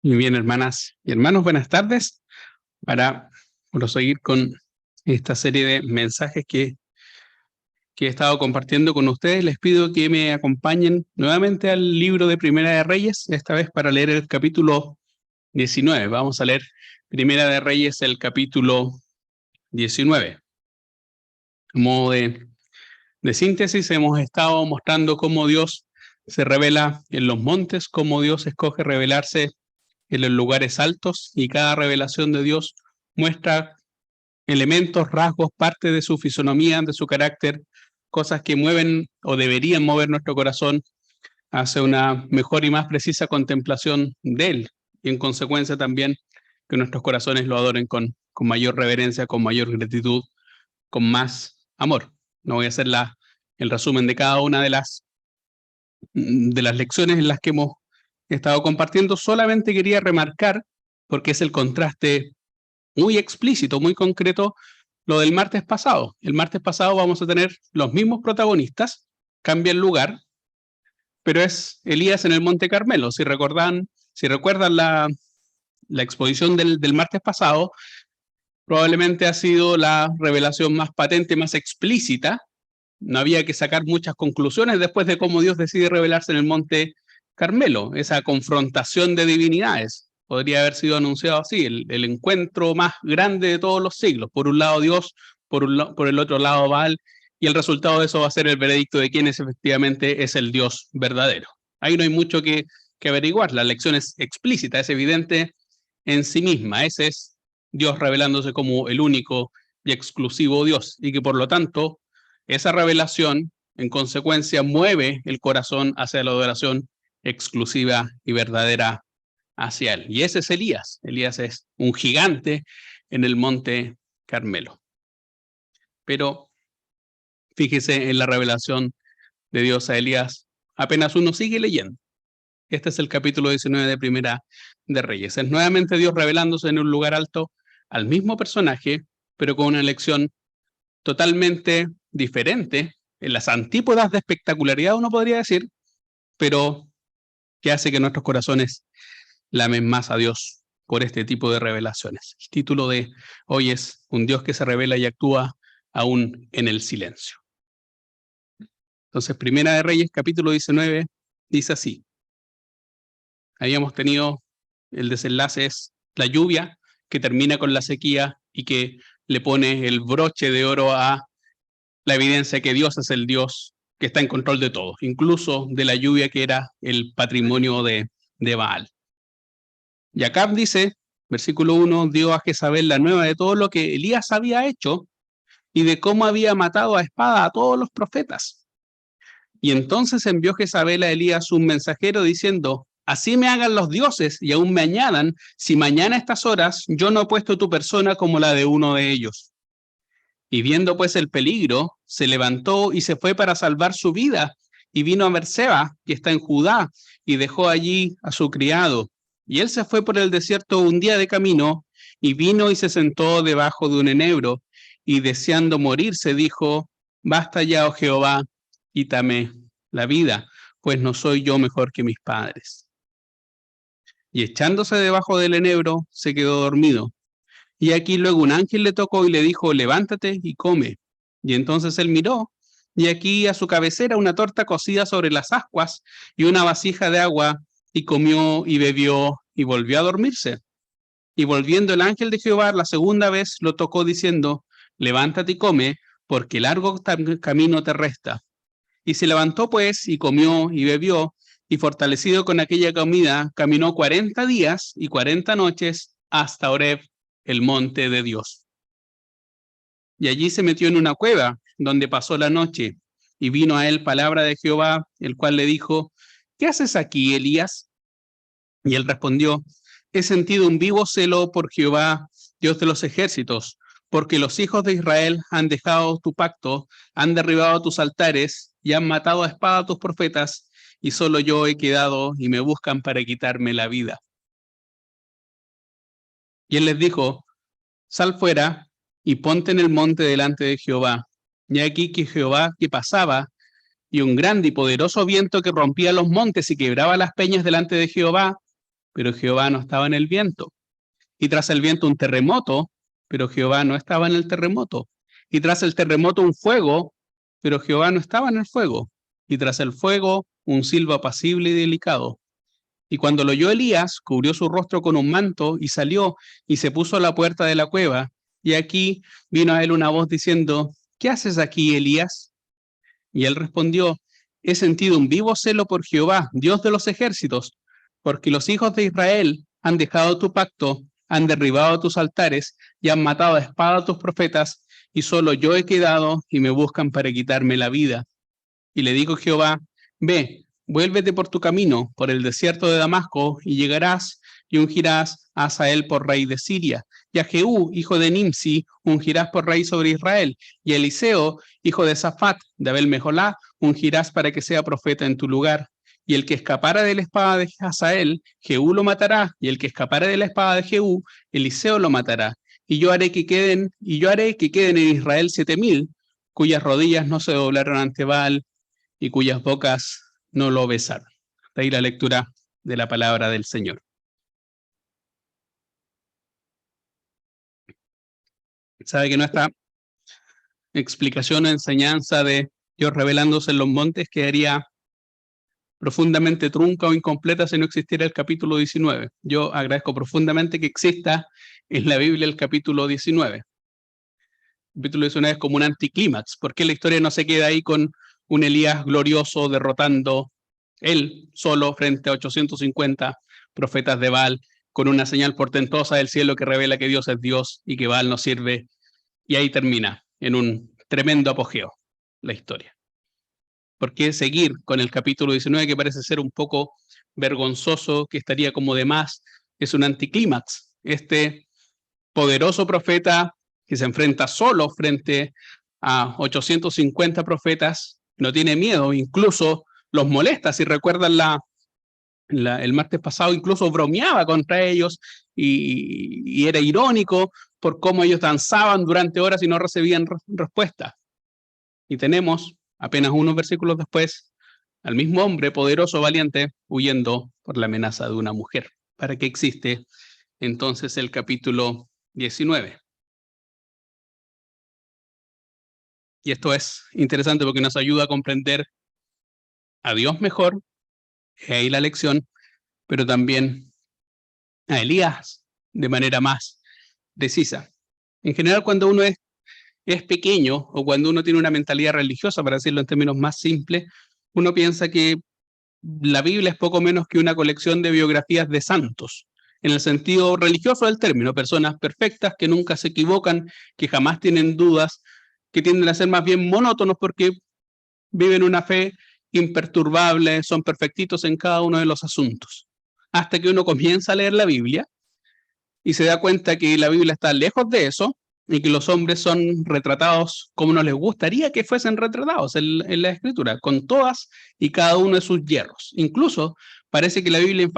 Muy bien, hermanas y hermanos, buenas tardes. Para proseguir con esta serie de mensajes que he estado compartiendo con ustedes, les pido que me acompañen nuevamente al libro de Primera de Reyes, esta vez para leer el capítulo 19. Vamos a leer Primera de Reyes, el capítulo 19. A modo de síntesis, hemos estado mostrando cómo Dios se revela en los montes, cómo Dios escoge revelarse en los lugares altos, y cada revelación de Dios muestra elementos, rasgos, parte de su fisonomía, de su carácter, cosas que mueven o deberían mover nuestro corazón hacia una mejor y más precisa contemplación de Él, y en consecuencia también que nuestros corazones lo adoren con mayor reverencia, con mayor gratitud, con más amor. No voy a hacer el resumen de cada una de las lecciones en las que hemos estado compartiendo, solamente quería remarcar, porque es el contraste muy explícito, muy concreto, lo del martes pasado. El martes pasado vamos a tener los mismos protagonistas, cambia el lugar, pero es Elías en el Monte Carmelo. Si recuerdan la exposición del martes pasado, probablemente ha sido la revelación más patente, más explícita. No había que sacar muchas conclusiones después de cómo Dios decide revelarse en el Monte Carmelo, esa confrontación de divinidades. Podría haber sido anunciado así, el encuentro más grande de todos los siglos. Por un lado Dios, por el otro lado Baal, y el resultado de eso va a ser el veredicto de quién efectivamente es el Dios verdadero. Ahí no hay mucho que averiguar, la lección es explícita, es evidente en sí misma. Ese es Dios revelándose como el único y exclusivo Dios, y que por lo tanto esa revelación en consecuencia mueve el corazón hacia la adoración exclusiva y verdadera hacia Él. Y ese es Elías. Elías es un gigante en el Monte Carmelo. Pero fíjese en la revelación de Dios a Elías, apenas uno sigue leyendo. Este es el capítulo 19 de Primera de Reyes. Es nuevamente Dios revelándose en un lugar alto al mismo personaje, pero con una lección totalmente diferente, en las antípodas de espectacularidad, uno podría decir, pero que hace que nuestros corazones lamen más a Dios por este tipo de revelaciones. El título de hoy es Un Dios que se revela y actúa aún en el silencio. Entonces, Primera de Reyes, capítulo 19, dice así. Habíamos tenido el desenlace, es la lluvia que termina con la sequía y que le pone el broche de oro a la evidencia que Dios es el Dios que está en control de todo, incluso de la lluvia que era el patrimonio de Baal. Y Acab dice, versículo 1, dio a Jezabel la nueva de todo lo que Elías había hecho y de cómo había matado a espada a todos los profetas. Y entonces envió Jezabel a Elías un mensajero diciendo, así me hagan los dioses y aún me añadan, si mañana a estas horas yo no he puesto tu persona como la de uno de ellos. Y viendo pues el peligro, se levantó y se fue para salvar su vida, y vino a Berseba, que está en Judá, y dejó allí a su criado. Y él se fue por el desierto un día de camino, y vino y se sentó debajo de un enebro, y deseando morirse dijo, basta ya, oh Jehová, quítame la vida, pues no soy yo mejor que mis padres. Y echándose debajo del enebro, se quedó dormido. Y aquí luego un ángel le tocó y le dijo, levántate y come. Y entonces él miró, y aquí a su cabecera una torta cocida sobre las ascuas y una vasija de agua, y comió y bebió y volvió a dormirse. Y volviendo el ángel de Jehová la segunda vez lo tocó diciendo, levántate y come, porque largo camino te resta. Y se levantó pues y comió y bebió, y fortalecido con aquella comida, caminó 40 días y 40 noches hasta Horeb, el monte de Dios. Y allí se metió en una cueva, donde pasó la noche, y vino a él palabra de Jehová, el cual le dijo, ¿qué haces aquí, Elías? Y él respondió, he sentido un vivo celo por Jehová, Dios de los ejércitos, porque los hijos de Israel han dejado tu pacto, han derribado tus altares y han matado a espada a tus profetas, y solo yo he quedado y me buscan para quitarme la vida. Y él les dijo, sal fuera y ponte en el monte delante de Jehová. Y aquí que Jehová que pasaba, y un grande y poderoso viento que rompía los montes y quebraba las peñas delante de Jehová, pero Jehová no estaba en el viento. Y tras el viento un terremoto, pero Jehová no estaba en el terremoto. Y tras el terremoto un fuego, pero Jehová no estaba en el fuego. Y tras el fuego un silbo apacible y delicado. Y cuando lo oyó Elías, cubrió su rostro con un manto y salió y se puso a la puerta de la cueva. Y aquí vino a él una voz diciendo, ¿qué haces aquí, Elías? Y él respondió, he sentido un vivo celo por Jehová, Dios de los ejércitos, porque los hijos de Israel han dejado tu pacto, han derribado tus altares y han matado a espada a tus profetas, y solo yo he quedado y me buscan para quitarme la vida. Y le dijo Jehová, ve, vuélvete por tu camino, por el desierto de Damasco, y llegarás y ungirás a Hazael por rey de Siria, y a Jehú, hijo de Nimsi, ungirás por rey sobre Israel, y a Eliseo, hijo de Safat, de Abel-Meholá, ungirás para que sea profeta en tu lugar. Y el que escapara de la espada de Hazael, Jehú lo matará, y el que escapara de la espada de Jehú, Eliseo lo matará. Y yo haré que queden en Israel 7,000, cuyas rodillas no se doblaron ante Baal, y cuyas bocas no lo besaron. De ahí la lectura de la palabra del Señor. Sabe que nuestra explicación o enseñanza de Dios revelándose en los montes quedaría profundamente trunca o incompleta si no existiera el capítulo 19. Yo agradezco profundamente que exista en la Biblia el capítulo 19. El capítulo 19 es como un anticlímax, porque la historia no se queda ahí con un Elías glorioso derrotando él solo frente a 850 profetas de Baal, con una señal portentosa del cielo que revela que Dios es Dios y que Baal no sirve, y ahí termina en un tremendo apogeo la historia. ¿Por qué seguir con el capítulo 19 que parece ser un poco vergonzoso, que estaría como de más? Es un anticlímax. Este poderoso profeta que se enfrenta solo frente a 850 profetas, no tiene miedo, incluso los molesta. Si recuerdan el martes pasado, incluso bromeaba contra ellos y era irónico por cómo ellos danzaban durante horas y no recibían respuesta. Y tenemos, apenas unos versículos después, al mismo hombre poderoso, valiente, huyendo por la amenaza de una mujer. ¿Para qué existe entonces el capítulo 19? Y esto es interesante porque nos ayuda a comprender a Dios mejor, y ahí la lección, pero también a Elías de manera más precisa. En general, cuando uno es pequeño o cuando uno tiene una mentalidad religiosa, para decirlo en términos más simples, uno piensa que la Biblia es poco menos que una colección de biografías de santos, en el sentido religioso del término, personas perfectas que nunca se equivocan, que jamás tienen dudas, que tienden a ser más bien monótonos porque viven una fe imperturbable, son perfectitos en cada uno de los asuntos. Hasta que uno comienza a leer la Biblia y se da cuenta que la Biblia está lejos de eso y que los hombres son retratados como nos les gustaría que fuesen retratados en la Escritura, con todas y cada uno de sus hierros. Incluso parece que la Biblia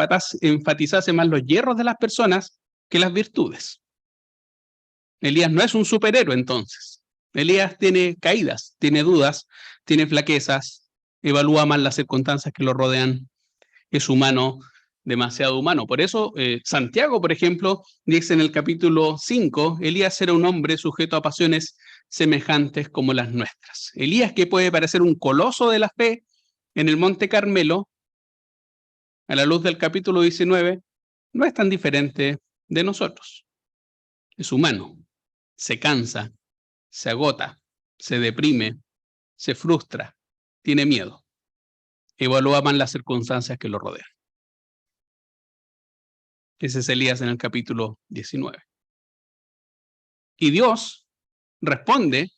enfatizase más los hierros de las personas que las virtudes. Elías no es un superhéroe entonces. Elías tiene caídas, tiene dudas, tiene flaquezas, evalúa mal las circunstancias que lo rodean, es humano, demasiado humano. Por eso Santiago, por ejemplo, dice en el capítulo 5, Elías era un hombre sujeto a pasiones semejantes como las nuestras. Elías, que puede parecer un coloso de la fe en el Monte Carmelo, a la luz del capítulo 19, no es tan diferente de nosotros. Es humano, se cansa, se agota, se deprime, se frustra, tiene miedo. Evalúa mal las circunstancias que lo rodean. Ese es Elías en el capítulo 19. Y Dios responde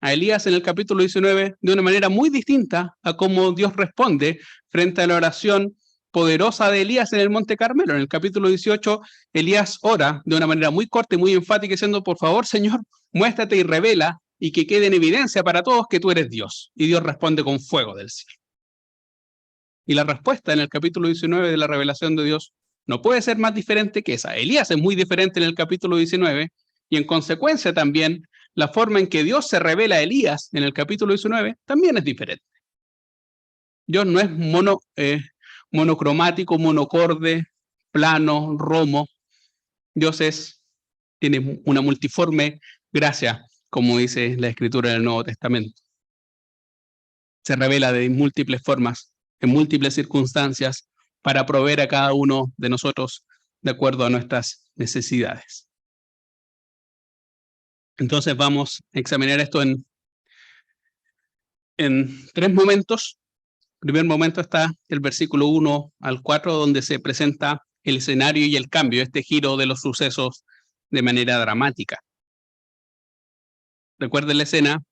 a Elías en el capítulo 19 de una manera muy distinta a cómo Dios responde frente a la oración poderosa de Elías en el Monte Carmelo. En el capítulo 18, Elías ora de una manera muy corta y muy enfática diciendo, por favor, Señor, muéstrate y revela y que quede en evidencia para todos que tú eres Dios. Y Dios responde con fuego del cielo. Y la respuesta en el capítulo 19 de la revelación de Dios no puede ser más diferente que esa. Elías es muy diferente en el capítulo 19 y en consecuencia también la forma en que Dios se revela a Elías en el capítulo 19 también es diferente. Dios no es monocromático, monocorde, plano, romo. Dios tiene una multiforme gracia, como dice la Escritura del Nuevo Testamento. Se revela de múltiples formas, en múltiples circunstancias, para proveer a cada uno de nosotros de acuerdo a nuestras necesidades. Entonces vamos a examinar esto en tres momentos. El primer momento está el versículo 1 al 4, donde se presenta el escenario y el cambio, este giro de los sucesos de manera dramática. Recuerden la escena,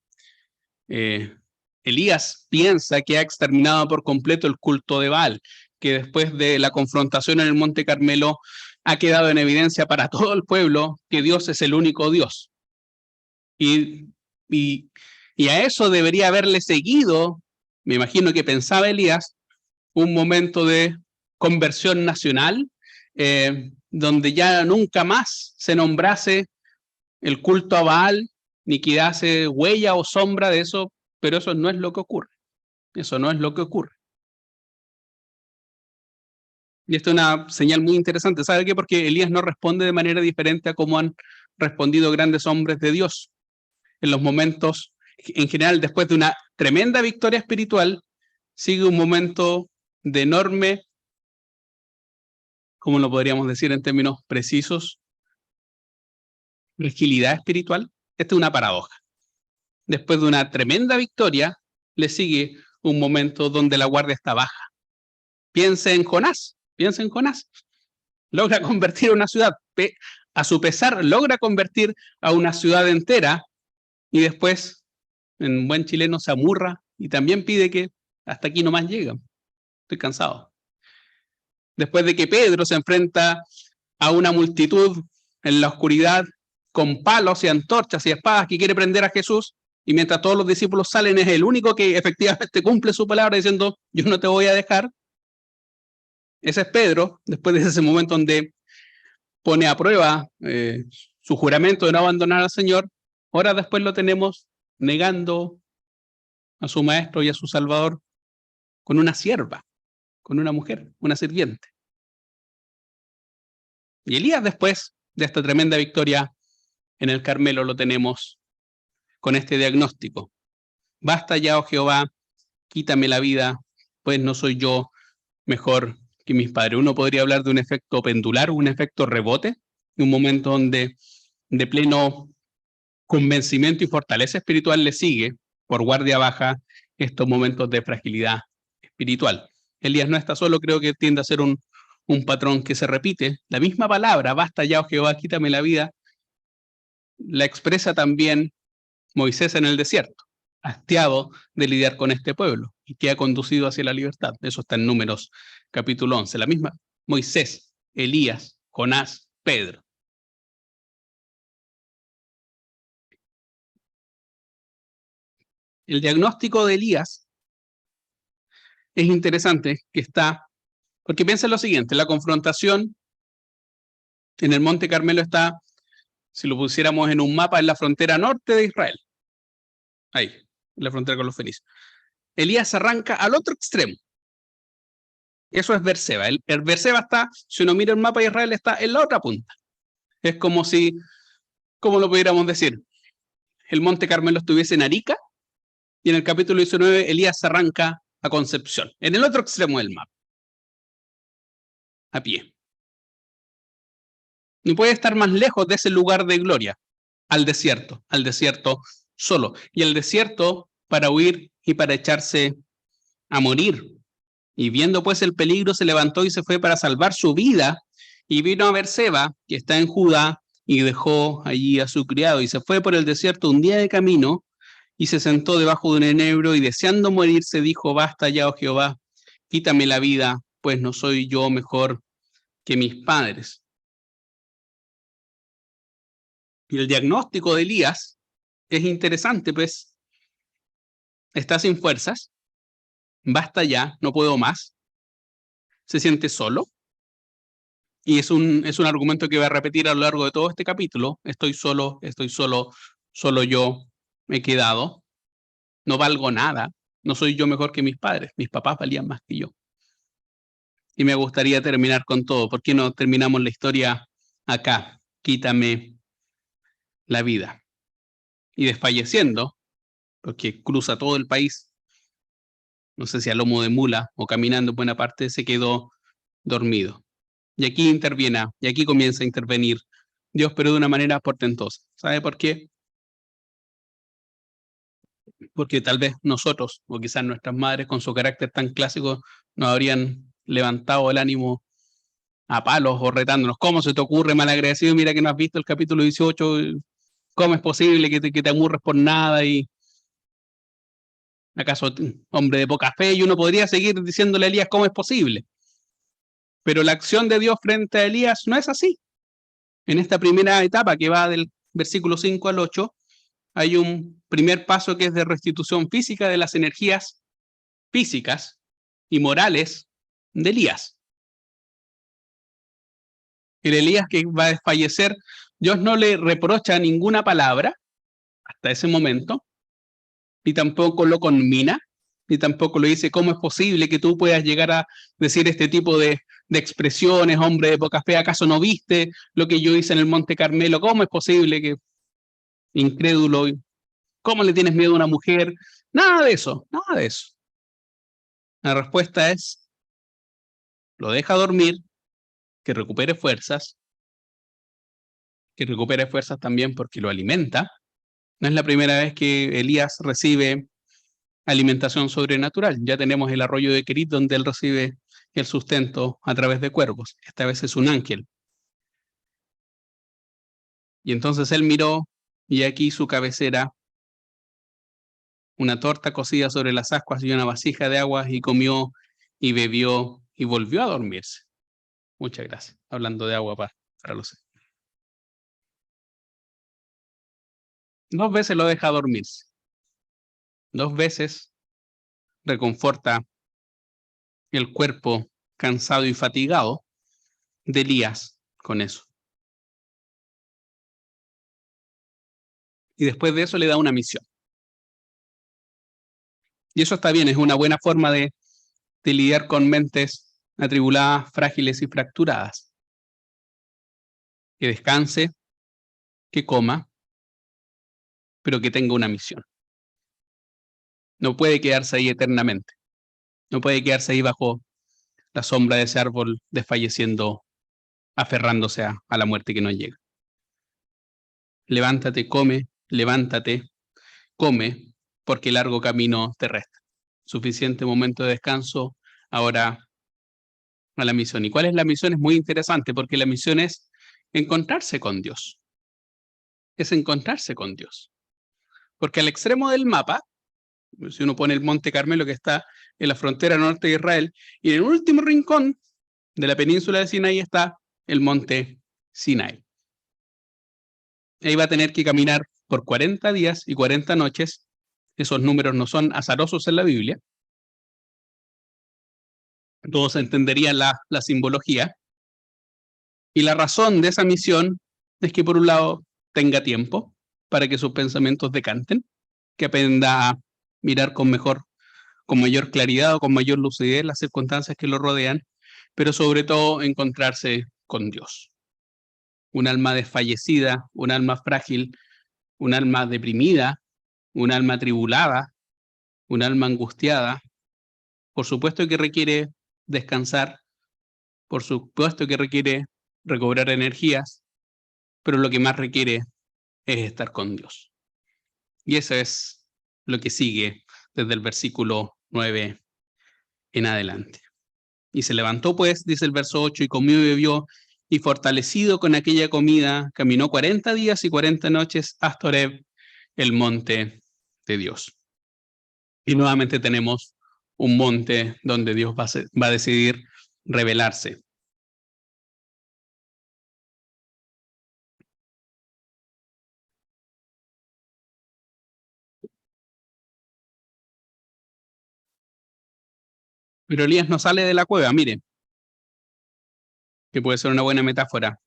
Elías piensa que ha exterminado por completo el culto de Baal, que después de la confrontación en el Monte Carmelo ha quedado en evidencia para todo el pueblo que Dios es el único Dios. Y a eso debería haberle seguido, me imagino que pensaba Elías, un momento de conversión nacional, donde ya nunca más se nombrase el culto a Baal, ni quedase huella o sombra de eso, pero eso no es lo que ocurre. Eso no es lo que ocurre. Y esto es una señal muy interesante. ¿Sabe qué? Porque Elías no responde de manera diferente a cómo han respondido grandes hombres de Dios. En los momentos, en general, después de una tremenda victoria espiritual, sigue un momento de enorme, ¿cómo lo podríamos decir en términos precisos? Fragilidad espiritual. Esta es una paradoja. Después de una tremenda victoria, le sigue un momento donde la guardia está baja. Piensa en Jonás. Logra convertir a una ciudad. A su pesar, logra convertir a una ciudad entera y después, en buen chileno, se amurra y también pide que hasta aquí nomás llega. Estoy cansado. Después de que Pedro se enfrenta a una multitud en la oscuridad con palos y antorchas y espadas que quiere prender a Jesús, y mientras todos los discípulos salen, es el único que efectivamente cumple su palabra diciendo, yo no te voy a dejar. Ese es Pedro, después de ese momento donde pone a prueba su juramento de no abandonar al Señor. Ahora después lo tenemos negando a su maestro y a su salvador con una sierva, con una mujer, una sirviente. Y Elías, después de esta tremenda victoria en el Carmelo, lo tenemos con este diagnóstico. Basta ya, oh Jehová, quítame la vida, pues no soy yo mejor que mis padres. Uno podría hablar de un efecto pendular, un efecto rebote, un momento donde de pleno convencimiento y fortaleza espiritual le sigue por guardia baja estos momentos de fragilidad espiritual. Elías no está solo, creo que tiende a ser un patrón que se repite. La misma palabra, basta ya, oh Jehová, quítame la vida, la expresa también Moisés en el desierto, hastiado de lidiar con este pueblo y que ha conducido hacia la libertad. Eso está en Números capítulo 11. La misma Moisés, Elías, Jonás, Pedro. El diagnóstico de Elías es interesante, que está, porque piensa en lo siguiente, la confrontación en el Monte Carmelo está, si lo pusiéramos en un mapa, en la frontera norte de Israel. Ahí, en la frontera con los fenicios. Elías arranca al otro extremo. Eso es Beerseba. El Beerseba está, si uno mira el mapa de Israel, está en la otra punta. Es como si, ¿cómo lo pudiéramos decir? El Monte Carmelo estuviese en Arica y en el capítulo 19 Elías arranca a Concepción, en el otro extremo del mapa, a pie. No puede estar más lejos de ese lugar de gloria, al desierto solo. Y el desierto para huir y para echarse a morir. Y viendo pues el peligro, se levantó y se fue para salvar su vida, y vino a Beerseba, que está en Judá, y dejó allí a su criado, y se fue por el desierto un día de camino, y se sentó debajo de un enebro, y deseando morir, se dijo, basta ya, oh Jehová, quítame la vida, pues no soy yo mejor que mis padres. Y el diagnóstico de Elías es interesante, pues está sin fuerzas, basta ya, no puedo más, se siente solo, y es un argumento que va a repetir a lo largo de todo este capítulo. Estoy solo, solo yo me he quedado, no valgo nada, no soy yo mejor que mis padres, mis papás valían más que yo. Y me gustaría terminar con todo. ¿Por qué no terminamos la historia acá? Quítame la vida. Y desfalleciendo, porque cruza todo el país, no sé si a lomo de mula o caminando en buena parte, se quedó dormido. Y aquí interviene, y aquí comienza a intervenir Dios, pero de una manera portentosa. ¿Sabe por qué? Porque tal vez nosotros, o quizás nuestras madres, con su carácter tan clásico, nos habrían levantado el ánimo a palos o retándonos. ¿Cómo se te ocurre, malagradecido? Mira que no has visto el capítulo 18. ¿Cómo es posible que te aburres por nada? ¿Y acaso hombre de poca fe? Y uno podría seguir diciéndole a Elías cómo es posible. Pero la acción de Dios frente a Elías no es así. En esta primera etapa que va del versículo 5 al 8, hay un primer paso que es de restitución física de las energías físicas y morales de Elías. El Elías que va a desfallecer, Dios no le reprocha ninguna palabra hasta ese momento, ni tampoco lo conmina, ni tampoco le dice cómo es posible que tú puedas llegar a decir este tipo de expresiones, hombre de poca fe, ¿acaso no viste lo que yo hice en el Monte Carmelo? ¿Cómo es posible que incrédulo? ¿Cómo le tienes miedo a una mujer? Nada de eso, nada de eso. La respuesta es, lo deja dormir, que recupere fuerzas también porque lo alimenta. No es la primera vez que Elías recibe alimentación sobrenatural. Ya tenemos el arroyo de Querit donde él recibe el sustento a través de cuervos. Esta vez es un ángel. Y entonces él miró y aquí su cabecera, una torta cocida sobre las ascuas y una vasija de agua y comió y bebió y volvió a dormirse. Muchas gracias. Hablando de agua para los... 2 veces lo deja dormirse. 2 veces reconforta el cuerpo cansado y fatigado de Elías con eso. Y después de eso le da una misión. Y eso está bien, es una buena forma de lidiar con mentes atribuladas, frágiles y fracturadas. Que descanse, que coma, pero que tenga una misión. No puede quedarse ahí eternamente. No puede quedarse ahí bajo la sombra de ese árbol desfalleciendo, aferrándose a la muerte que no llega. Levántate, come, porque largo camino te resta. Suficiente momento de descanso, ahora a la misión. ¿Y cuál es la misión? Es muy interesante porque la misión es encontrarse con Dios. Es encontrarse con Dios. Porque al extremo del mapa, si uno pone el Monte Carmelo que está en la frontera norte de Israel, y en el último rincón de la península de Sinaí está el Monte Sinai. Ahí va a tener que caminar por 40 días y 40 noches. Esos números no son azarosos en la Biblia. Todos entenderían la simbología. Y la razón de esa misión es que, por un lado, tenga tiempo para que sus pensamientos decanten, que aprenda a mirar con mayor claridad o con mayor lucidez las circunstancias que lo rodean, pero sobre todo encontrarse con Dios. Un alma desfallecida, un alma frágil, un alma deprimida, un alma atribulada, un alma angustiada, por supuesto que requiere descansar, por supuesto que requiere recobrar energías, pero lo que más requiere es estar con Dios. Y eso es lo que sigue desde el versículo 9 en adelante. Y se levantó pues, dice el verso 8, y comió y bebió, y fortalecido con aquella comida, caminó 40 días y 40 noches hasta Horeb, el monte de Dios. Y nuevamente tenemos un monte donde Dios va a decidir revelarse. Pero Elías no sale de la cueva, mire, que puede ser una buena metáfora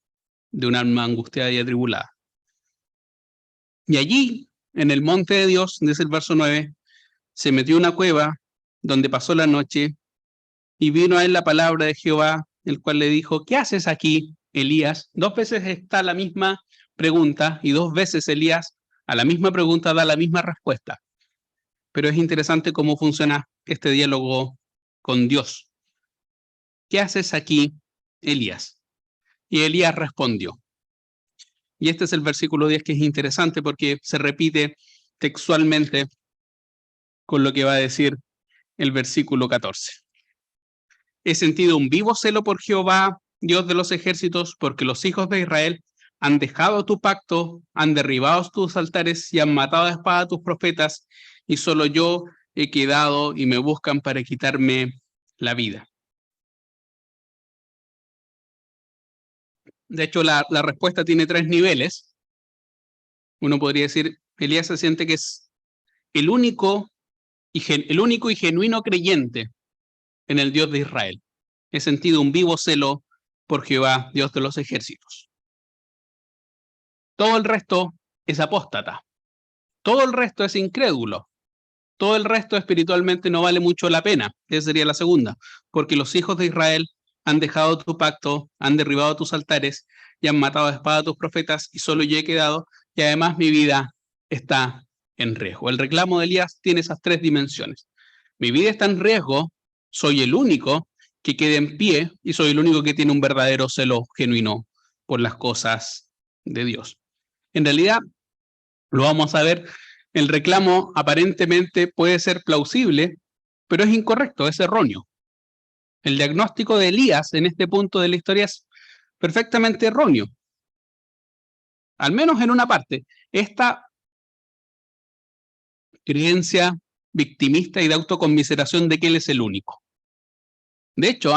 de un alma angustiada y atribulada. Y allí, en el monte de Dios, dice el verso 9, se metió en una cueva donde pasó la noche Y vino a él la palabra de Jehová, el cual le dijo, ¿qué haces aquí, Elías? 2 veces está la misma pregunta y 2 veces Elías a la misma pregunta da la misma respuesta. Pero es interesante cómo funciona este diálogo con Dios. ¿Qué haces aquí, Elías? Y Elías respondió. Y este es el versículo 10 que es interesante porque se repite textualmente con lo que va a decir el versículo 14. He sentido un vivo celo por Jehová, Dios de los ejércitos, porque los hijos de Israel han dejado tu pacto, han derribado tus altares y han matado a espada a tus profetas, y solo yo he quedado y me buscan para quitarme la vida. De hecho, la respuesta tiene 3 niveles. Uno podría decir, Elías se siente que es el único y genuino creyente en el Dios de Israel. He sentido un vivo celo por Jehová, Dios de los ejércitos. Todo el resto es apóstata. Todo el resto es incrédulo. Todo el resto espiritualmente no vale mucho la pena. Esa sería la segunda. Porque los hijos de Israel han dejado tu pacto, han derribado tus altares y han matado a espada a tus profetas y solo yo he quedado y además mi vida está en riesgo. El reclamo de Elías tiene esas 3 dimensiones. Mi vida está en riesgo, soy el único que queda en pie y soy el único que tiene un verdadero celo genuino por las cosas de Dios. En realidad, lo vamos a ver, el reclamo aparentemente puede ser plausible, pero es incorrecto, es erróneo. El diagnóstico de Elías en este punto de la historia es perfectamente erróneo. Al menos en una parte. Esta creencia victimista y de autoconmiseración de que él es el único. De hecho,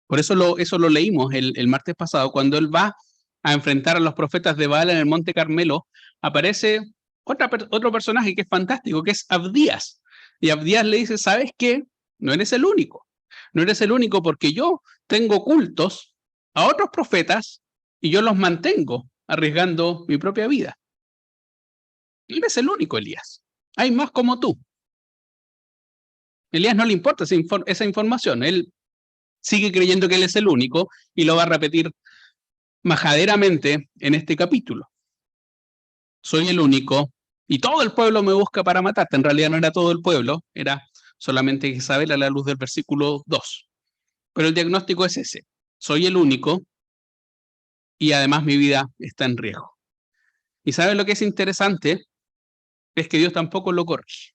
por eso lo leímos el martes pasado, cuando él va a enfrentar a los profetas de Baal en el Monte Carmelo, aparece otro personaje que es fantástico, que es Abdías. Y Abdías le dice, ¿sabes qué? No eres el único. No eres el único porque yo tengo cultos a otros profetas y yo los mantengo arriesgando mi propia vida. Él es el único, Elías. Hay más como tú. Elías no le importa esa información. Él sigue creyendo que él es el único y lo va a repetir majaderamente en este capítulo. Soy el único y todo el pueblo me busca para matarte. En realidad no era todo el pueblo, era solamente Jezabel a la luz del versículo 2. Pero el diagnóstico es ese. Soy el único y además mi vida está en riesgo. ¿Y sabes lo que es interesante? Es que Dios tampoco lo corrige.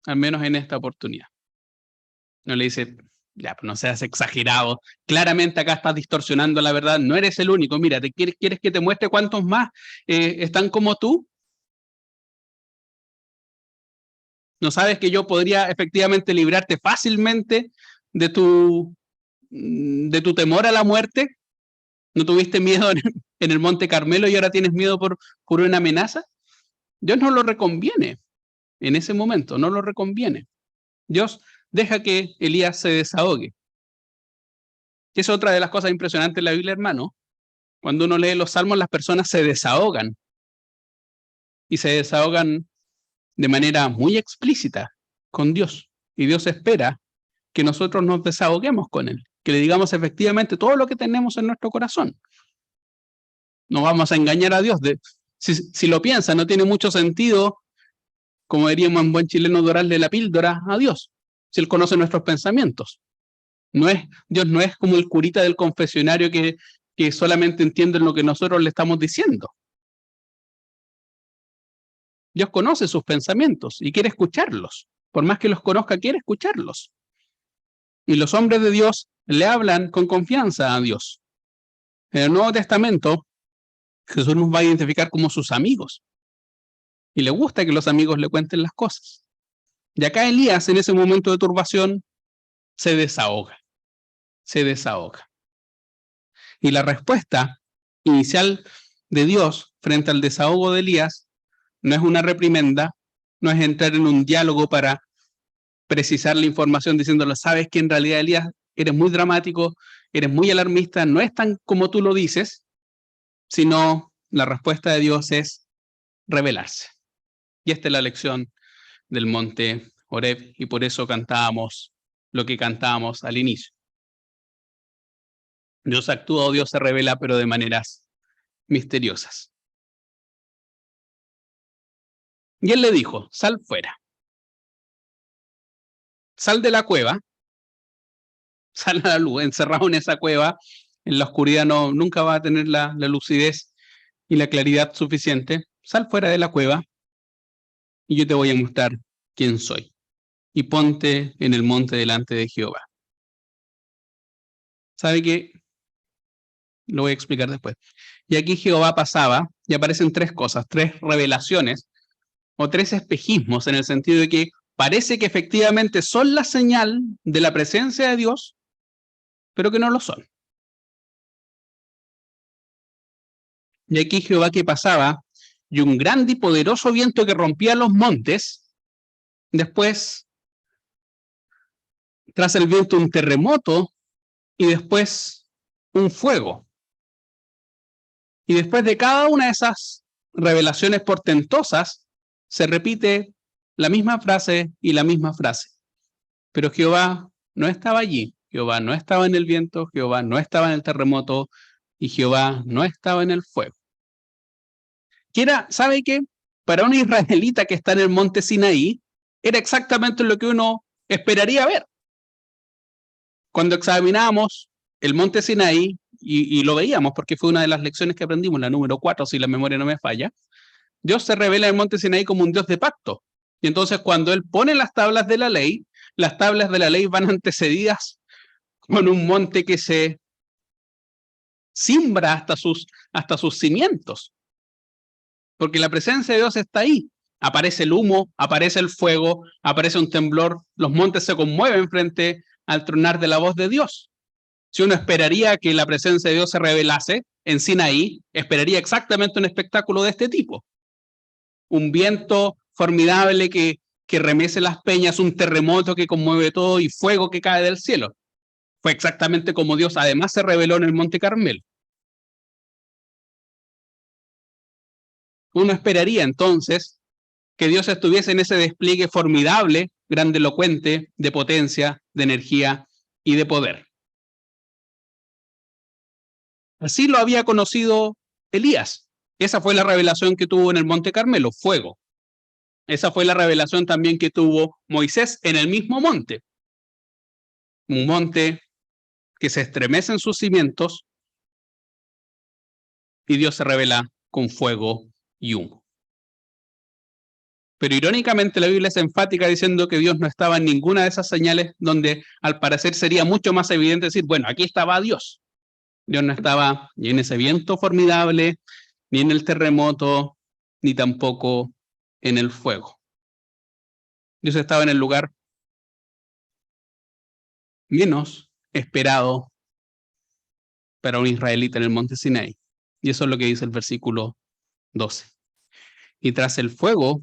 Al menos en esta oportunidad. No le dice, ya, no seas exagerado. Claramente acá estás distorsionando la verdad. No eres el único. Mira, ¿quieres que te muestre cuántos más están como tú? ¿No sabes que yo podría efectivamente librarte fácilmente de tu temor a la muerte? ¿No tuviste miedo en el Monte Carmelo y ahora tienes miedo por una amenaza? Dios no lo reconviene en ese momento, no lo reconviene. Dios deja que Elías se desahogue. Es otra de las cosas impresionantes en la Biblia, hermano. Cuando uno lee los salmos, las personas se desahogan. Y se desahogan de manera muy explícita con Dios. Y Dios espera que nosotros nos desahoguemos con Él. Que le digamos efectivamente todo lo que tenemos en nuestro corazón. No vamos a engañar a Dios. Si lo piensa, no tiene mucho sentido, como diríamos en buen chileno, dorarle la píldora a Dios. Si Él conoce nuestros pensamientos. Dios no es como el curita del confesionario que solamente entiende lo que nosotros le estamos diciendo. Dios conoce sus pensamientos y quiere escucharlos. Por más que los conozca, quiere escucharlos. Y los hombres de Dios le hablan con confianza a Dios. En el Nuevo Testamento, Jesús nos va a identificar como sus amigos. Y le gusta que los amigos le cuenten las cosas. Y acá Elías, en ese momento de turbación, se desahoga. Se desahoga. Y la respuesta inicial de Dios frente al desahogo de Elías no es una reprimenda, no es entrar en un diálogo para precisar la información diciéndole, sabes que en realidad, Elías, eres muy dramático, eres muy alarmista, no es tan como tú lo dices, sino la respuesta de Dios es revelarse. Y esta es la lección del monte Horeb, y por eso cantábamos lo que cantábamos al inicio. Dios actúa o Dios se revela, pero de maneras misteriosas. Y él le dijo, sal fuera. Sal de la cueva, sal a la luz, encerrado en esa cueva, en la oscuridad nunca va a tener la lucidez y la claridad suficiente. Sal fuera de la cueva y yo te voy a mostrar quién soy. Y ponte en el monte delante de Jehová. ¿Sabe qué? Lo voy a explicar después. Y aquí Jehová pasaba y aparecen tres cosas, tres revelaciones o tres espejismos en el sentido de que parece que efectivamente son la señal de la presencia de Dios, pero que no lo son. Y aquí Jehová que pasaba y un grande y poderoso viento que rompía los montes, después tras el viento un terremoto y después un fuego. Y después de cada una de esas revelaciones portentosas, se repite la misma frase y la misma frase. Pero Jehová no estaba allí, Jehová no estaba en el viento, Jehová no estaba en el terremoto y Jehová no estaba en el fuego. Que era, ¿sabe qué? Para un israelita que está en el monte Sinaí, era exactamente lo que uno esperaría ver. Cuando examinábamos el monte Sinaí, y lo veíamos porque fue una de las lecciones que aprendimos, la número 4, si la memoria no me falla, Dios se revela en el monte Sinaí como un Dios de pacto. Y entonces cuando Él pone las tablas de la ley, las tablas de la ley van antecedidas con un monte que se simbra hasta sus cimientos. Porque la presencia de Dios está ahí. Aparece el humo, aparece el fuego, aparece un temblor, los montes se conmueven frente al tronar de la voz de Dios. Si uno esperaría que la presencia de Dios se revelase en Sinaí, esperaría exactamente un espectáculo de este tipo. Un viento formidable que remece las peñas, un terremoto que conmueve todo y fuego que cae del cielo. Fue exactamente como Dios además se reveló en el Monte Carmelo. Uno esperaría entonces que Dios estuviese en ese despliegue formidable, grandilocuente, de potencia, de energía y de poder. Así lo había conocido Elías. Esa fue la revelación que tuvo en el Monte Carmelo, fuego. Esa fue la revelación también que tuvo Moisés en el mismo monte. Un monte que se estremece en sus cimientos y Dios se revela con fuego y humo. Pero irónicamente la Biblia es enfática diciendo que Dios no estaba en ninguna de esas señales donde al parecer sería mucho más evidente decir, bueno, aquí estaba Dios. Dios no estaba ni en ese viento formidable, ni en el terremoto, ni tampoco en el fuego. Dios estaba en el lugar menos esperado para un israelita en el monte Sinaí. Y eso es lo que dice el versículo 12. Y tras el fuego,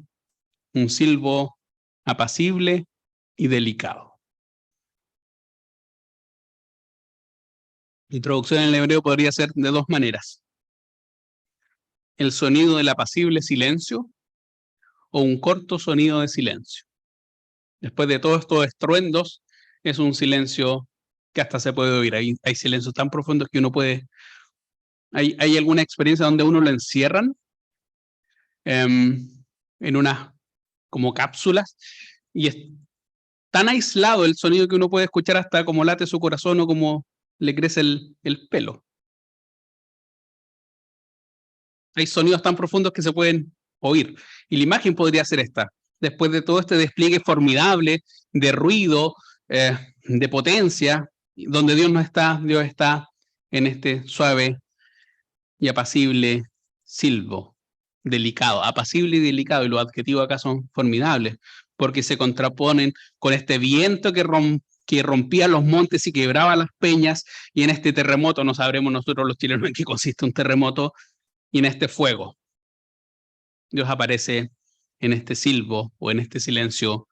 un silbo apacible y delicado. Mi traducción en el hebreo podría ser de dos maneras. El sonido del apacible silencio o un corto sonido de silencio. Después de todos estos estruendos, es un silencio que hasta se puede oír. Hay silencios tan profundos que uno puede... ¿Hay alguna experiencia donde uno lo encierran en unas como cápsulas y es tan aislado el sonido que uno puede escuchar hasta como late su corazón o como le crece el pelo? Hay sonidos tan profundos que se pueden oír. Y la imagen podría ser esta. Después de todo este despliegue formidable de ruido, de potencia, donde Dios no está, Dios está en este suave y apacible silbo, delicado, apacible y delicado, y los adjetivos acá son formidables, porque se contraponen con este viento que rompía los montes y quebraba las peñas, y en este terremoto, no sabremos nosotros los chilenos en qué consiste un terremoto, y en este fuego. Dios aparece en este silbo o en este silencio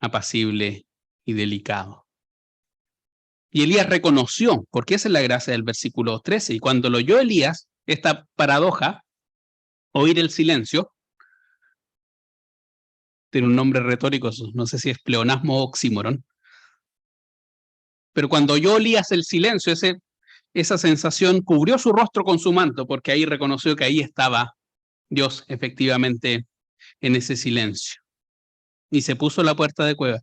apacible y delicado. Y Elías reconoció, porque esa es la gracia del versículo 13, y cuando lo oyó Elías, esta paradoja, oír el silencio, tiene un nombre retórico, no sé si es pleonasmo o oxímoron. Pero cuando oyó Elías el silencio, esa sensación cubrió su rostro con su manto, porque ahí reconoció que ahí estaba Dios efectivamente en ese silencio. Y se puso a la puerta de cueva.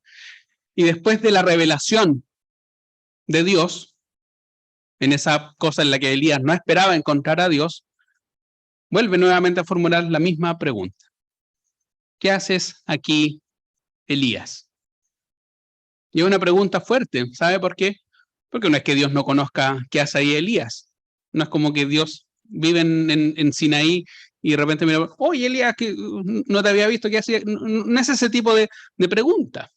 Y después de la revelación de Dios, en esa cosa en la que Elías no esperaba encontrar a Dios, vuelve nuevamente a formular la misma pregunta. ¿Qué haces aquí, Elías? Y es una pregunta fuerte, ¿sabe por qué? Porque no es que Dios no conozca qué hace ahí Elías. No es como que Dios vive en Sinaí y de repente mira, oye Elías, que no te había visto, ¿qué hacía? No es ese tipo de pregunta.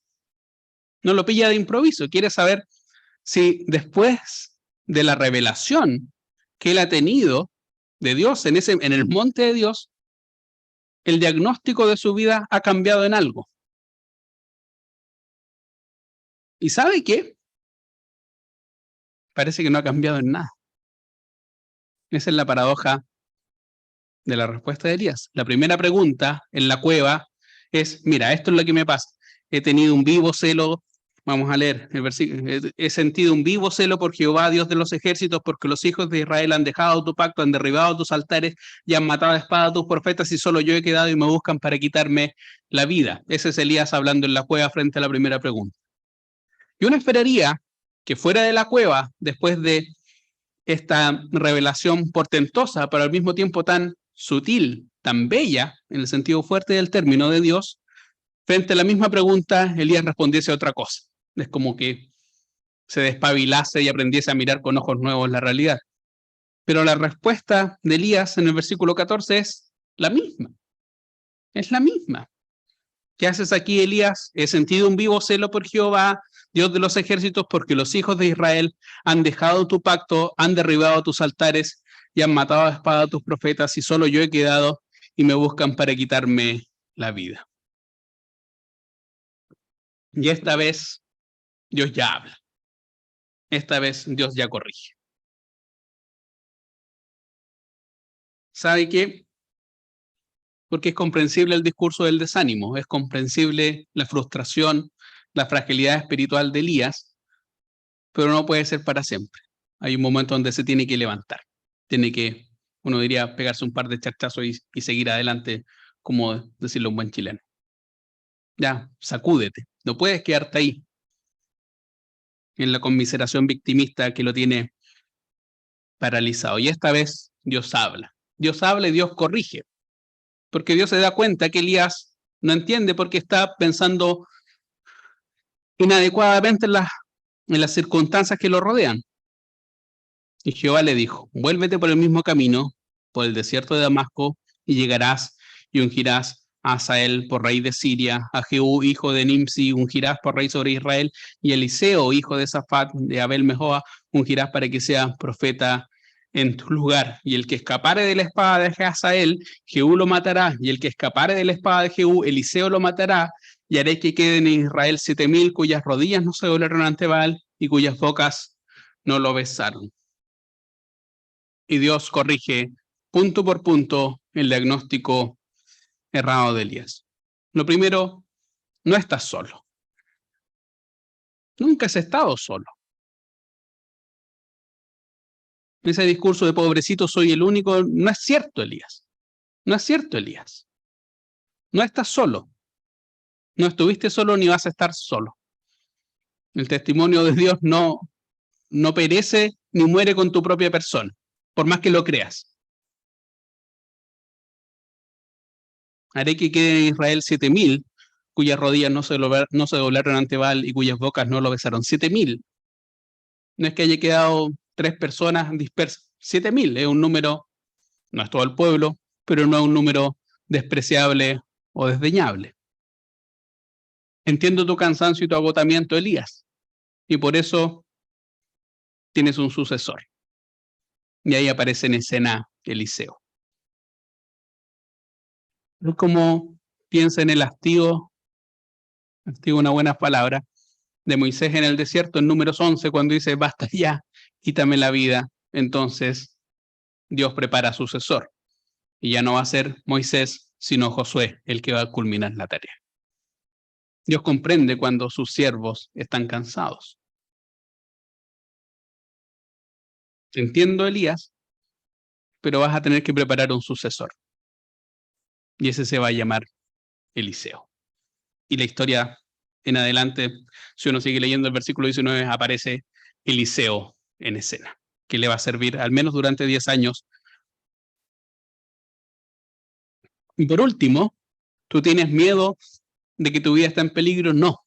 No lo pilla de improviso. Quiere saber si después de la revelación que él ha tenido de Dios en el monte de Dios, el diagnóstico de su vida ha cambiado en algo. ¿Y sabe qué? Parece que no ha cambiado en nada. Esa es la paradoja de la respuesta de Elías. La primera pregunta en la cueva es, mira, esto es lo que me pasa. He tenido un vivo celo, vamos a leer el versículo, he sentido un vivo celo por Jehová, Dios de los ejércitos, porque los hijos de Israel han dejado tu pacto, han derribado tus altares y han matado a espada a tus profetas y solo yo he quedado y me buscan para quitarme la vida. Ese es Elías hablando en la cueva frente a la primera pregunta. Y uno esperaría que fuera de la cueva, después de esta revelación portentosa, pero al mismo tiempo tan sutil, tan bella, en el sentido fuerte del término de Dios, frente a la misma pregunta, Elías respondiese otra cosa. Es como que se despabilase y aprendiese a mirar con ojos nuevos la realidad. Pero la respuesta de Elías en el versículo 14 es la misma. Es la misma. ¿Qué haces aquí, Elías? He sentido un vivo celo por Jehová, Dios de los ejércitos, porque los hijos de Israel han dejado tu pacto, han derribado tus altares y han matado a espada a tus profetas, y solo yo he quedado y me buscan para quitarme la vida. Y esta vez Dios ya habla. Esta vez Dios ya corrige. ¿Sabe qué? Porque es comprensible el discurso del desánimo, es comprensible la frustración, la fragilidad espiritual de Elías, pero no puede ser para siempre. Hay un momento donde se tiene que levantar, tiene que, uno diría, pegarse un par de charchazos y seguir adelante, como decirlo un buen chileno. Ya, sacúdete, no puedes quedarte ahí, en la conmiseración victimista que lo tiene paralizado. Y esta vez Dios habla y Dios corrige, porque Dios se da cuenta que Elías no entiende porque está pensando inadecuadamente en las circunstancias que lo rodean. Y Jehová le dijo, vuélvete por el mismo camino, por el desierto de Damasco, y llegarás y ungirás a Asael por rey de Siria, a Jehú, hijo de Nimsi, ungirás por rey sobre Israel, y Eliseo, hijo de Safat, de Abel Mehoa, ungirás para que sea profeta en tu lugar. Y el que escapare de la espada de Hazael, Jehú lo matará, y el que escapare de la espada de Jehú, Eliseo lo matará, y haré que queden en Israel 7,000 cuyas rodillas no se doblaron ante Baal y cuyas bocas no lo besaron. Y Dios corrige punto por punto el diagnóstico errado de Elías. Lo primero, no estás solo. Nunca has estado solo. Ese discurso de pobrecito soy el único, no es cierto, Elías. No es cierto, Elías. No estás solo. No estuviste solo ni vas a estar solo. El testimonio de Dios no perece ni muere con tu propia persona, por más que lo creas. Haré que quede en Israel 7,000 cuyas rodillas no se doblaron ante Baal y cuyas bocas no lo besaron. 7,000. No es que haya quedado 3 personas dispersas. 7,000 es un número, no es todo el pueblo, pero no es un número despreciable o desdeñable. Entiendo tu cansancio y tu agotamiento, Elías, y por eso tienes un sucesor. Y ahí aparece en escena Eliseo. Es como piensa en el hastío, una buena palabra, de Moisés en el desierto, en Números 11, cuando dice, basta ya, quítame la vida. Entonces Dios prepara sucesor. Y ya no va a ser Moisés, sino Josué, el que va a culminar la tarea. Dios comprende cuando sus siervos están cansados. Entiendo, Elías, pero vas a tener que preparar un sucesor. Y ese se va a llamar Eliseo. Y la historia en adelante, si uno sigue leyendo el versículo 19, aparece Eliseo en escena, que le va a servir al menos durante 10 años. Y por último, ¿tú tienes miedo de que tu vida está en peligro? No.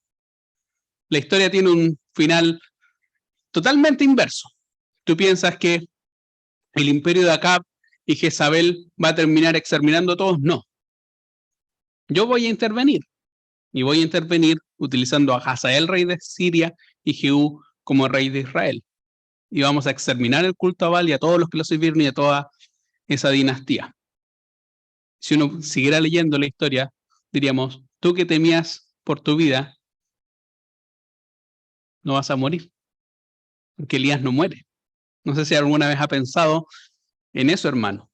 La historia tiene un final totalmente inverso. ¿Tú piensas que el imperio de Acab y Jezabel va a terminar exterminando a todos? No. Yo voy a intervenir. Y voy a intervenir utilizando a Hazael, rey de Siria, y Jehú como rey de Israel. Y vamos a exterminar el culto a Baal y a todos los que lo sirvieron y a toda esa dinastía. Si uno siguiera leyendo la historia, diríamos, tú que temías por tu vida, no vas a morir, porque Elías no muere. No sé si alguna vez ha pensado en eso, hermano.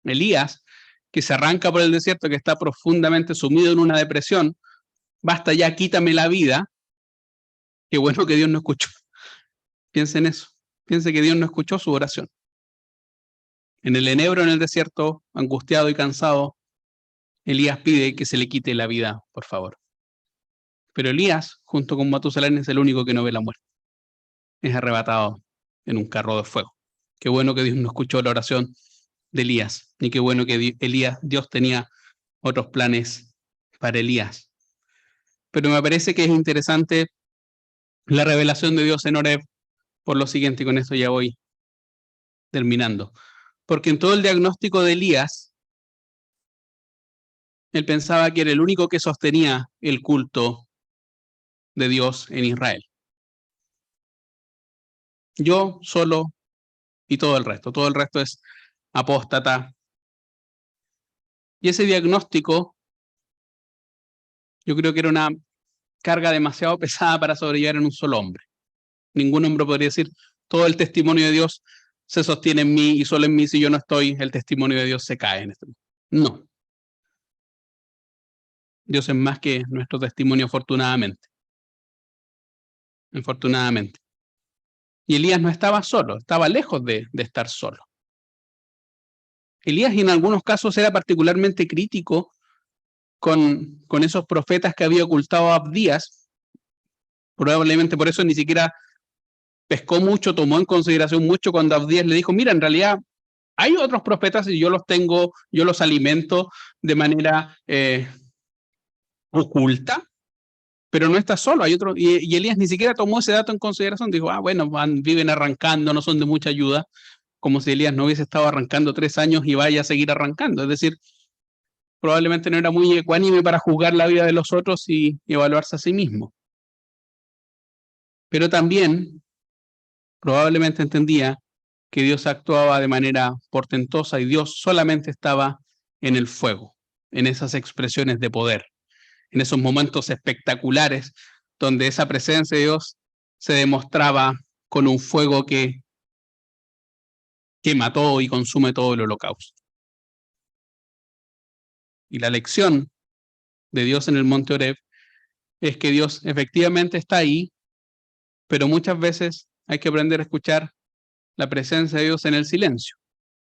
Elías, que se arranca por el desierto, que está profundamente sumido en una depresión, basta ya, quítame la vida. Qué bueno que Dios no escuchó. Piense en eso. Piense que Dios no escuchó su oración. En el enebro, en el desierto, angustiado y cansado, Elías pide que se le quite la vida, por favor. Pero Elías, junto con Matusalén, es el único que no ve la muerte. Es arrebatado en un carro de fuego. Qué bueno que Dios no escuchó la oración de Elías. Y qué bueno que Dios tenía otros planes para Elías. Pero me parece que es interesante la revelación de Dios en Horeb por lo siguiente, y con esto ya voy terminando. Porque en todo el diagnóstico de Elías, él pensaba que era el único que sostenía el culto de Dios en Israel. Yo solo y todo el resto es apóstata. Y ese diagnóstico, yo creo que era una carga demasiado pesada para sobrellevar en un solo hombre. Ningún hombre podría decir, todo el testimonio de Dios se sostiene en mí y solo en mí, si yo no estoy, el testimonio de Dios se cae en este momento. No. Dios es más que nuestro testimonio, afortunadamente. Afortunadamente. Y Elías no estaba solo, estaba lejos de estar solo. Elías en algunos casos era particularmente crítico con esos profetas que había ocultado Abdías. Probablemente por eso ni siquiera pescó mucho, tomó en consideración mucho cuando Abdías le dijo, mira, en realidad hay otros profetas y yo los tengo, yo los alimento de manera oculta, pero no está solo, hay otro, y Elías ni siquiera tomó ese dato en consideración, dijo, bueno, viven arrancando, no son de mucha ayuda, como si Elías no hubiese estado arrancando 3 años y vaya a seguir arrancando, es decir, probablemente no era muy ecuánime para juzgar la vida de los otros y evaluarse a sí mismo. Pero también probablemente entendía que Dios actuaba de manera portentosa y Dios solamente estaba en el fuego, en esas expresiones de poder, en esos momentos espectaculares donde esa presencia de Dios se demostraba con un fuego que quema todo y consume todo el holocausto. Y la lección de Dios en el monte Horeb es que Dios efectivamente está ahí, pero muchas veces hay que aprender a escuchar la presencia de Dios en el silencio,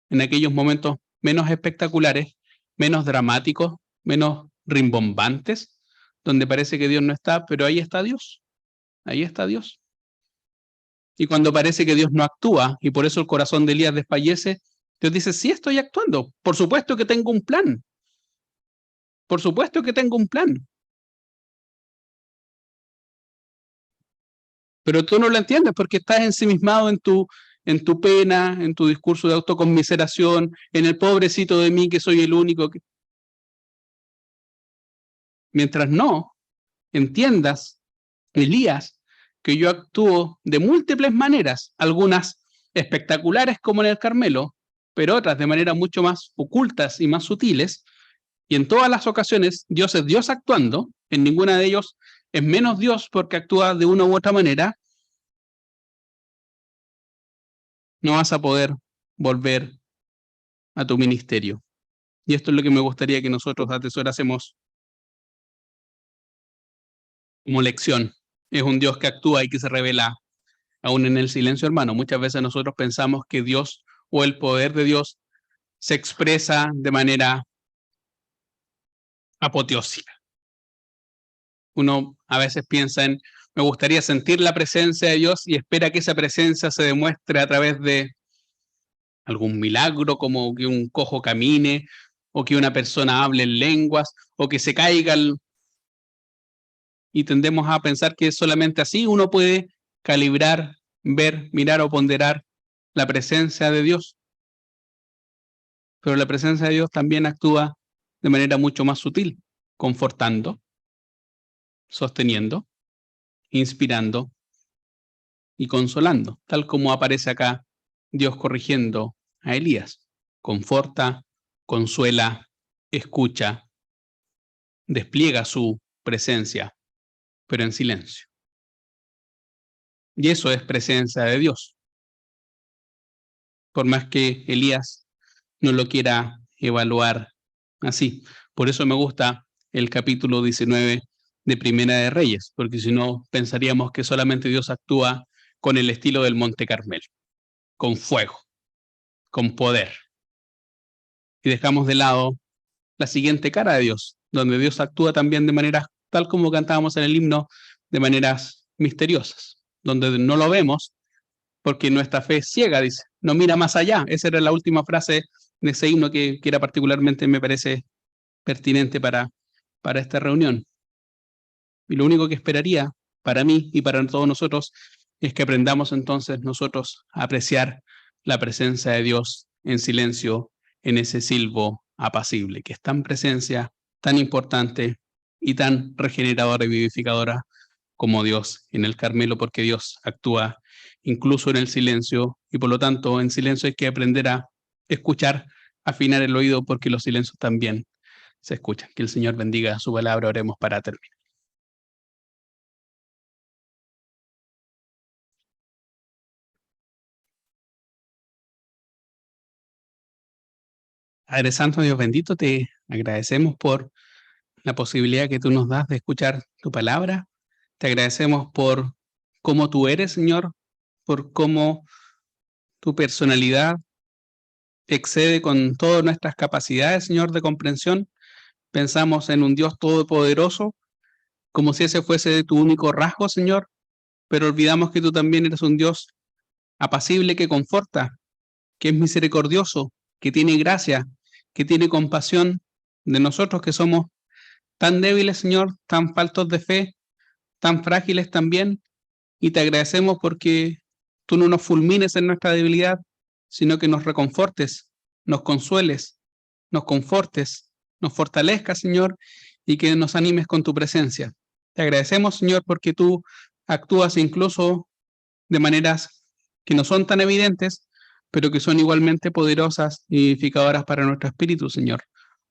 en aquellos momentos menos espectaculares, menos dramáticos, menos rimbombantes, donde parece que Dios no está, pero ahí está Dios, ahí está Dios. Y cuando parece que Dios no actúa y por eso el corazón de Elías desfallece, Dios dice, sí estoy actuando, por supuesto que tengo un plan, por supuesto que tengo un plan. Pero tú no lo entiendes porque estás ensimismado en tu pena, en tu discurso de autoconmiseración, en el pobrecito de mí que soy el único que... Mientras no entiendas, Elías, que yo actúo de múltiples maneras, algunas espectaculares como en el Carmelo, pero otras de manera mucho más ocultas y más sutiles, y en todas las ocasiones Dios es Dios actuando, en ninguna de ellos es menos Dios porque actúa de una u otra manera, no vas a poder volver a tu ministerio. Y esto es lo que me gustaría que nosotros atesorásemos como lección. Es un Dios que actúa y que se revela aún en el silencio, hermano. Muchas veces nosotros pensamos que Dios o el poder de Dios se expresa de manera apoteósica. Uno a veces piensa en, me gustaría sentir la presencia de Dios y espera que esa presencia se demuestre a través de algún milagro, como que un cojo camine, o que una persona hable en lenguas, o que se caiga y tendemos a pensar que solamente así uno puede calibrar, ver, mirar o ponderar la presencia de Dios. Pero la presencia de Dios también actúa de manera mucho más sutil, confortando, sosteniendo, inspirando y consolando, tal como aparece acá Dios corrigiendo a Elías. Conforta, consuela, escucha, despliega su presencia, pero en silencio. Y eso es presencia de Dios. Por más que Elías no lo quiera evaluar así. Por eso me gusta el capítulo 19 de Primera de Reyes, porque si no pensaríamos que solamente Dios actúa con el estilo del Monte Carmelo, con fuego, con poder. Y dejamos de lado la siguiente cara de Dios, donde Dios actúa también de maneras, tal como cantábamos en el himno, de maneras misteriosas, donde no lo vemos porque nuestra fe es ciega, dice, no mira más allá. Esa era la última frase de ese himno que era particularmente, me parece, pertinente para esta reunión. Y lo único que esperaría para mí y para todos nosotros es que aprendamos entonces nosotros a apreciar la presencia de Dios en silencio, en ese silbo apacible, que es tan presencia, tan importante y tan regeneradora y vivificadora como Dios en el Carmelo, porque Dios actúa incluso en el silencio y por lo tanto en silencio hay que aprender a escuchar, afinar el oído, porque los silencios también se escuchan. Que el Señor bendiga su palabra. Oremos para terminar. Padre Santo, Dios bendito, te agradecemos por la posibilidad que tú nos das de escuchar tu palabra. Te agradecemos por cómo tú eres, Señor, por cómo tu personalidad excede con todas nuestras capacidades, Señor, de comprensión. Pensamos en un Dios todopoderoso, como si ese fuese tu único rasgo, Señor, pero olvidamos que tú también eres un Dios apacible que conforta, que es misericordioso, que tiene gracia, que tiene compasión de nosotros que somos tan débiles, Señor, tan faltos de fe, tan frágiles también, y te agradecemos porque tú no nos fulmines en nuestra debilidad, sino que nos reconfortes, nos consueles, nos confortes, nos fortalezcas, Señor, y que nos animes con tu presencia. Te agradecemos, Señor, porque tú actúas incluso de maneras que no son tan evidentes, pero que son igualmente poderosas y vivificadoras para nuestro espíritu, Señor.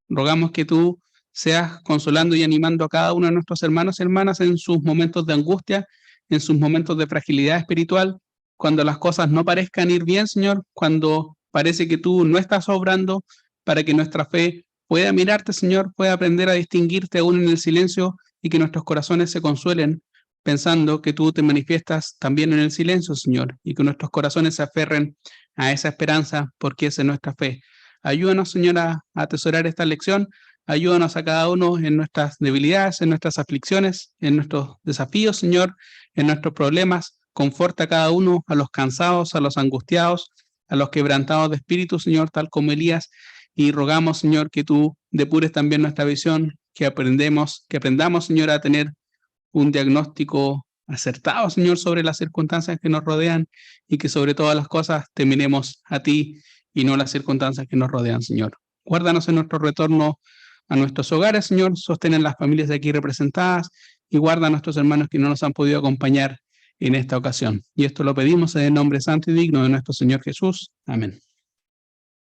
Rogamos que tú seas consolando y animando a cada uno de nuestros hermanos y hermanas en sus momentos de angustia, en sus momentos de fragilidad espiritual, cuando las cosas no parezcan ir bien, Señor, cuando parece que tú no estás obrando, para que nuestra fe pueda mirarte, Señor, pueda aprender a distinguirte aún en el silencio y que nuestros corazones se consuelen pensando que tú te manifiestas también en el silencio, Señor, y que nuestros corazones se aferren a esa esperanza, porque esa es nuestra fe. Ayúdanos, Señor, a atesorar esta lección. Ayúdanos a cada uno en nuestras debilidades, en nuestras aflicciones, en nuestros desafíos, Señor, en nuestros problemas. Conforta a cada uno, a los cansados, a los angustiados, a los quebrantados de espíritu, Señor, tal como Elías. Y rogamos, Señor, que tú depures también nuestra visión, que aprendamos, Señor, a tener un diagnóstico acertado, Señor, sobre las circunstancias que nos rodean y que sobre todas las cosas temeremos a ti y no las circunstancias que nos rodean, Señor. Guárdanos en nuestro retorno a nuestros hogares, Señor. Sostén las familias de aquí representadas y guarda a nuestros hermanos que no nos han podido acompañar en esta ocasión. Y esto lo pedimos en el nombre santo y digno de nuestro Señor Jesús. Amén.